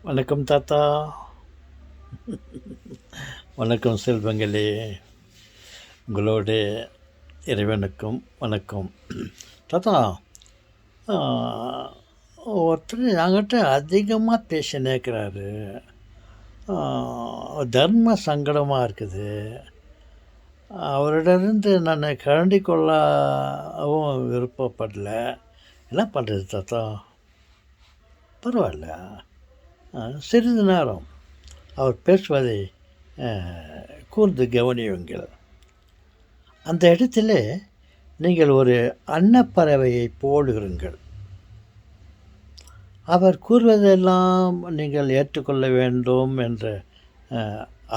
வணக்கம் தாத்தா. வணக்கம் செல்வங்களே. உங்களோட இறைவனுக்கும் வணக்கம். தாத்தா, ஒருத்தர் என்கிட்ட அதிகமாக பேசினேக்கிறாரு. தர்ம சங்கடமாக இருக்குது. அவரிடமிருந்து நான் கழண்டி கொள்ளவும் விருப்பப்படல. என்ன பண்ணுறது தாத்தா? பரவாயில்ல, சிறிது நேரம் அவர் பேசுவதை கூர்ந்து கவனியுங்கள். அந்த இடத்துல நீங்கள் ஒரு அன்னப்பறவையை போடுகிறீர்கள். அவர் கூறுவதெல்லாம் நீங்கள் ஏற்றுக்கொள்ள வேண்டும் என்று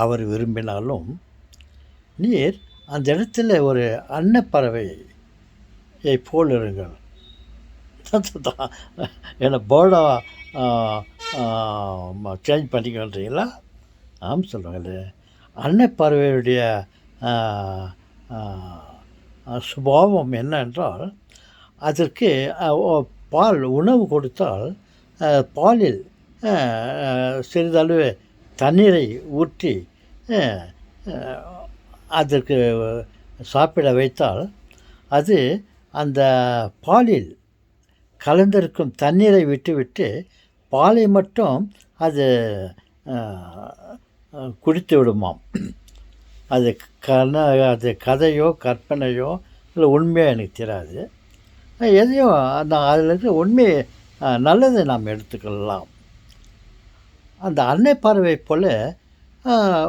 அவர் விரும்பினாலும், நீர் அந்த இடத்துல ஒரு அன்னப்பறவையை போடுகிறீர்கள். என்னை பேர்டா சேஞ்ச் பண்ணிக்கின்றீங்களா? ஆம் சொல்லுங்களே. அன்னப்பறவையுடைய சுபாவம் என்னென்றால், அதற்கு பால் உணவு கொடுத்தால் பாலில் சிறிதளவு தண்ணீரை ஊற்றி அதற்கு சாப்பிட வைத்தால், அது அந்த பாலில் கலந்திருக்கும் தண்ணீரை விட்டுவிட்டு பாலை மட்டும் அது குடித்து விடுமாம். அது அது கதையோ கற்பனையோ இல்லை உண்மையாக எனக்கு தெரியாது. எதையும் அதில் இருக்கிற உண்மையை நல்லதை நாம் எடுத்துக்கொள்ளலாம். அந்த அன்னை பார்வை போல்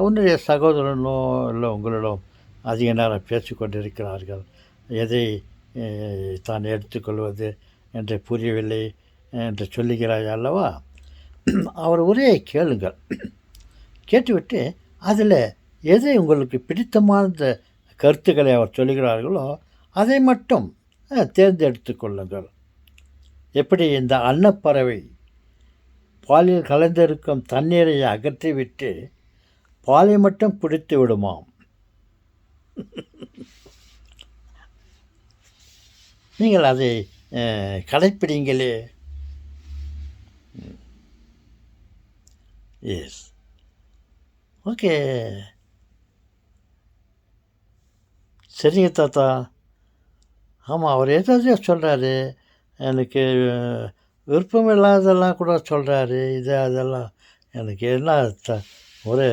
உன்னுடைய சகோதரனோ இல்லை உங்களிடம் அதிக நேரம் பேசிக்கொண்டிருக்கிறார்கள். எதை தான் எடுத்துக்கொள்வது என்று புரியவில்லை என்று சொல்லுகிறாய் அல்லவா? அவர் உரையை கேளுங்கள். கேட்டுவிட்டு அதில் எதை உங்களுக்கு பிடித்தமான கருத்துக்களை அவர் சொல்லுகிறார்களோ அதை மட்டும் தேர்ந்தெடுத்து கொள்ளுங்கள். எப்படி இந்த அன்னப்பறவை பாலில் கலந்திருக்கும் தண்ணீரை அகற்றிவிட்டு பாலை மட்டும் குடித்து விடுமாம். நீங்கள் அதை கடைப்பிடிங்களே. எஸ், ஓகே, சரிங்க தாத்தா. ஆமாம், அவர் ஏதாவது சொல்கிறாரு, எனக்கு விருப்பம் இல்லாததெல்லாம் கூட சொல்கிறாரு. அதெல்லாம் எனக்கு என்ன ஒரு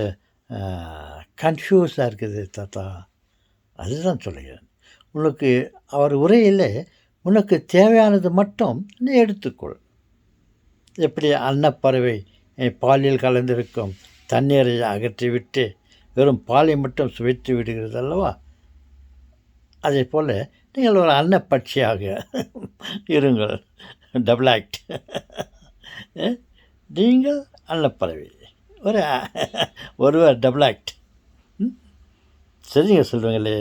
கன்ஃபியூஸாக இருக்குது தாத்தா. அதுதான் சொல்லுகிறேன். உனக்கு அவர் உரையில் உனக்கு தேவையானது மட்டும் நீ எடுத்துக்கொள். எப்படி அன்னப்பறவை பாலில் கலந்திருக்கும் தண்ணீரை அகற்றிவிட்டு வெறும் பாலை மட்டும் சுவைத்து விடுகிறது அல்லவா? அதே போல் நீங்கள் ஒரு அன்னப்பட்சியாக இருங்கள். Double act. நீங்கள் அன்னப்பறவை, ஒருவர் டபுள் ஆக்ட். சரிங்க சொல்லுங்களே.